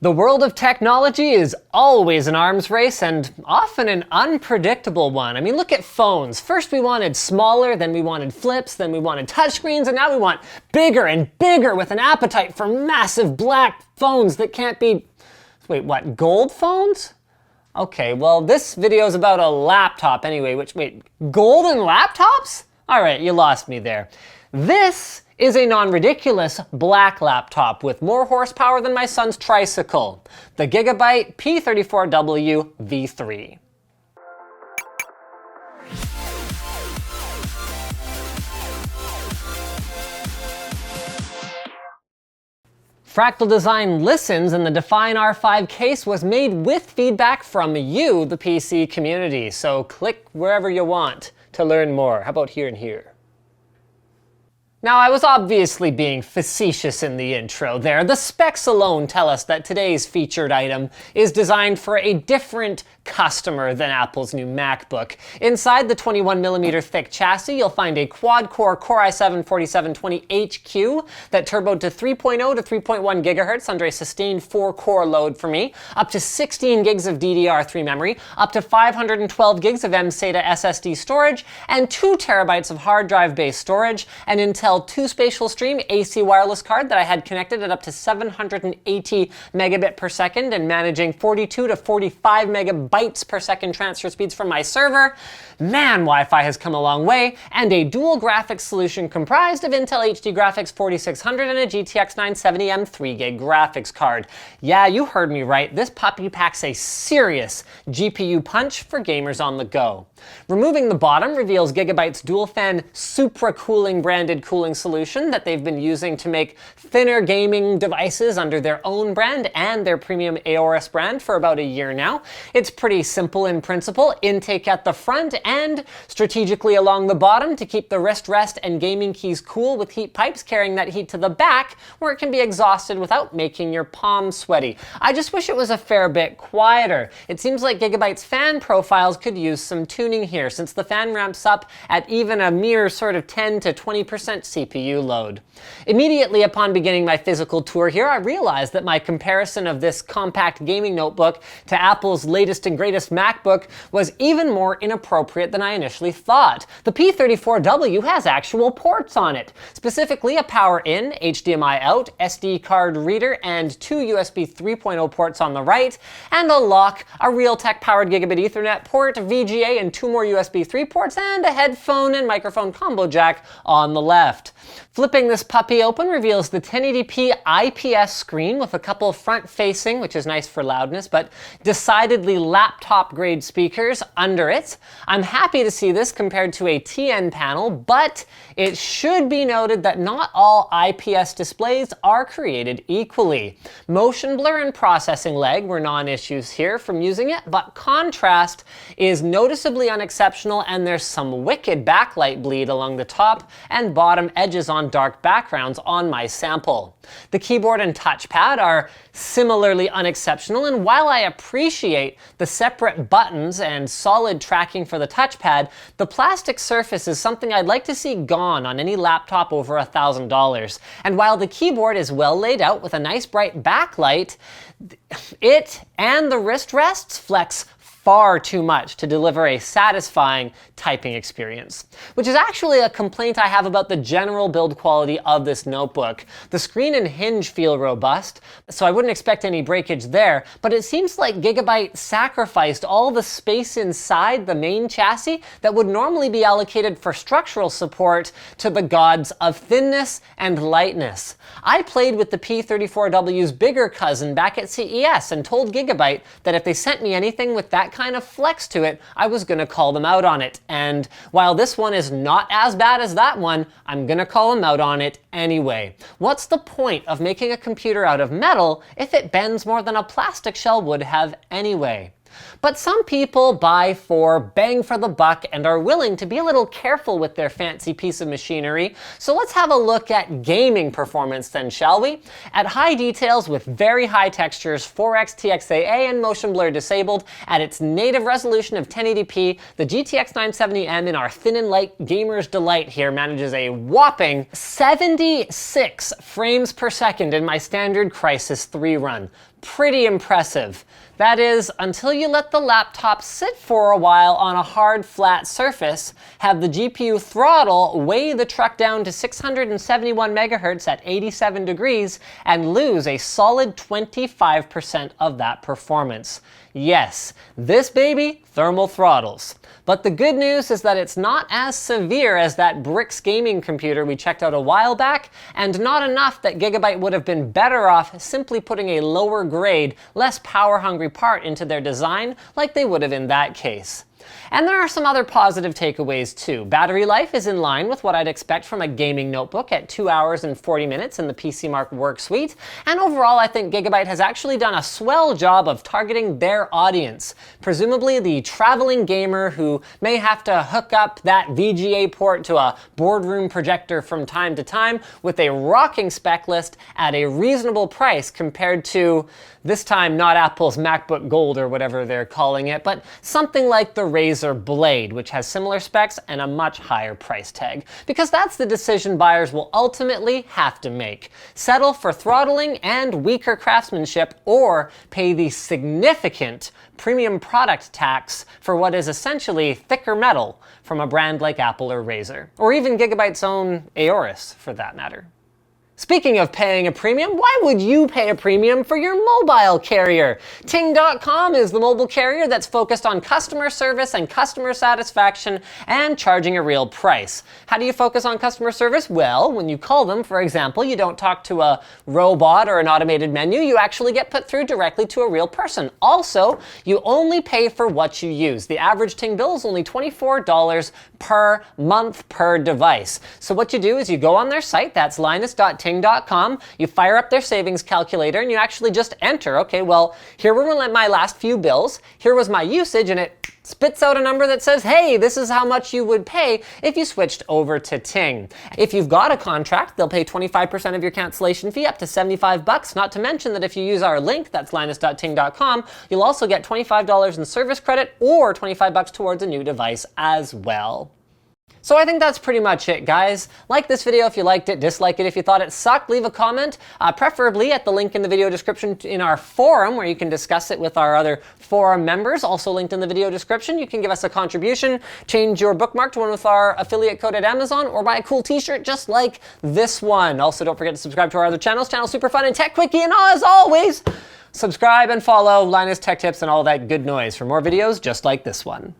The world of technology is always an arms race and often an unpredictable one. I mean, look at phones. First we wanted smaller, then we wanted flips, then we wanted touchscreens, and now we want bigger and bigger with an appetite for massive black phones that can't be... Wait, what, gold phones? Okay, well, this video is about a laptop anyway, wait, golden laptops? All right, you lost me there. This is a non-ridiculous black laptop with more horsepower than my son's tricycle, the Gigabyte P34W V3. Fractal Design listens, and the Define R5 case was made with feedback from you, the PC community. So click wherever you want to learn more. How about here and here? Now, I was obviously being facetious in the intro there. The specs alone tell us that today's featured item is designed for a different customer than Apple's new MacBook. Inside the 21mm thick chassis, you'll find a quad-core Core i7-4720HQ that turboed to 3.0 to 3.1 GHz under a sustained 4-core load for me, up to 16 gigs of DDR3 memory, up to 512 gigs of mSATA SSD storage, and 2 terabytes of hard drive-based storage, and Intel 2 Spatial Stream AC wireless card that I had connected at up to 780 megabit per second and managing 42 to 45 megabytes per second transfer speeds from my server. Man, Wi-Fi has come a long way, and a dual graphics solution comprised of Intel HD Graphics 4600 and a GTX 970M 3GB graphics card. Yeah, you heard me right, this puppy packs a serious GPU punch for gamers on the go. Removing the bottom reveals Gigabyte's dual-fan supracooling branded cooling solution that they've been using to make thinner gaming devices under their own brand and their premium Aorus brand for about a year now. It's pretty simple in principle, intake at the front and strategically along the bottom to keep the wrist rest and gaming keys cool with heat pipes carrying that heat to the back where it can be exhausted without making your palms sweaty. I just wish it was a fair bit quieter. It seems like Gigabyte's fan profiles could use some tuning here, since the fan ramps up at even a mere sort of 10 to 20% CPU load. Immediately upon beginning my physical tour here, I realized that my comparison of this compact gaming notebook to Apple's latest and greatest MacBook was even more inappropriate than I initially thought. The P34W has actual ports on it, specifically a power in, HDMI out, SD card reader, and 2 USB 3.0 ports on the right, and a lock, a Realtek powered Gigabit Ethernet port, VGA, and 2 more USB 3 ports, and a headphone and microphone combo jack on the left. Flipping this puppy open reveals the 1080p IPS screen with a couple front-facing, which is nice for loudness, but decidedly laptop-grade speakers under it. I'm happy to see this compared to a TN panel, but it should be noted that not all IPS displays are created equally. Motion blur and processing lag were non-issues here from using it, but contrast is noticeably unexceptional, and there's some wicked backlight bleed along the top and bottom edges on dark backgrounds on my sample. The keyboard and touchpad are similarly unexceptional, and while I appreciate the separate buttons and solid tracking for the touchpad, the plastic surface is something I'd like to see gone on any laptop over $1,000. And while the keyboard is well laid out with a nice bright backlight, it and the wrist rests flex far too much to deliver a satisfying typing experience, which is actually a complaint I have about the general build quality of this notebook. The screen and hinge feel robust, so I wouldn't expect any breakage there, but it seems like Gigabyte sacrificed all the space inside the main chassis that would normally be allocated for structural support to the gods of thinness and lightness. I played with the P34W's bigger cousin back at CES and told Gigabyte that if they sent me anything with that kind of flex to it, I was gonna call them out on it. And while this one is not as bad as that one, I'm gonna call them out on it anyway. What's the point of making a computer out of metal if it bends more than a plastic shell would have anyway? But some people buy for bang for the buck and are willing to be a little careful with their fancy piece of machinery. So let's have a look at gaming performance then, shall we? At high details with very high textures, 4x TXAA and motion blur disabled, at its native resolution of 1080p, the GTX 970M in our thin and light gamer's delight here manages a whopping 76 frames per second in my standard Crysis 3 run. pretty impressive. That is, until you let the laptop sit for a while on a hard, flat surface, have the GPU throttle weigh the truck down to 671 megahertz at 87 degrees, and lose a solid 25% of that performance. Yes, this baby thermal throttles. But the good news is that it's not as severe as that Brix gaming computer we checked out a while back, and not enough that Gigabyte would have been better off simply putting a lower grade, less power-hungry part into their design like they would have in that case. And there are some other positive takeaways too. Battery life is in line with what I'd expect from a gaming notebook at 2 hours and 40 minutes in the PCMark Work Suite. And overall, I think Gigabyte has actually done a swell job of targeting their audience. Presumably the traveling gamer who may have to hook up that VGA port to a boardroom projector from time to time, with a rocking spec list at a reasonable price compared to, this time not Apple's MacBook Gold or whatever they're calling it, but something like the Razer Blade, which has similar specs and a much higher price tag. Because that's the decision buyers will ultimately have to make. Settle for throttling and weaker craftsmanship, or pay the significant premium product tax for what is essentially thicker metal from a brand like Apple or Razer. Or even Gigabyte's own Aorus, for that matter. Speaking of paying a premium, why would you pay a premium for your mobile carrier? Ting.com is the mobile carrier that's focused on customer service and customer satisfaction and charging a real price. How do you focus on customer service? Well, when you call them, for example, you don't talk to a robot or an automated menu, you actually get put through directly to a real person. Also, you only pay for what you use. The average Ting bill is only $24 per month per device. So what you do is you go on their site, that's linus.ting.com, you fire up their savings calculator and you actually just enter, okay, well, here were my last few bills, here was my usage, and it spits out a number that says, hey, this is how much you would pay if you switched over to Ting. If you've got a contract, they'll pay 25% of your cancellation fee, up to $75, not to mention that if you use our link, that's linus.ting.com, you'll also get $25 in service credit or $25 towards a new device as well. So I think that's pretty much it, guys. Like this video if you liked it, dislike it if you thought it sucked, leave a comment, preferably at the link in the video description in our forum where you can discuss it with our other forum members, also linked in the video description. You can give us a contribution, change your bookmark to one with our affiliate code at Amazon, or buy a cool t-shirt just like this one. Also, don't forget to subscribe to our other channels, Channel Super Fun and Tech Quickie, and as always, subscribe and follow Linus Tech Tips and all that good noise for more videos just like this one.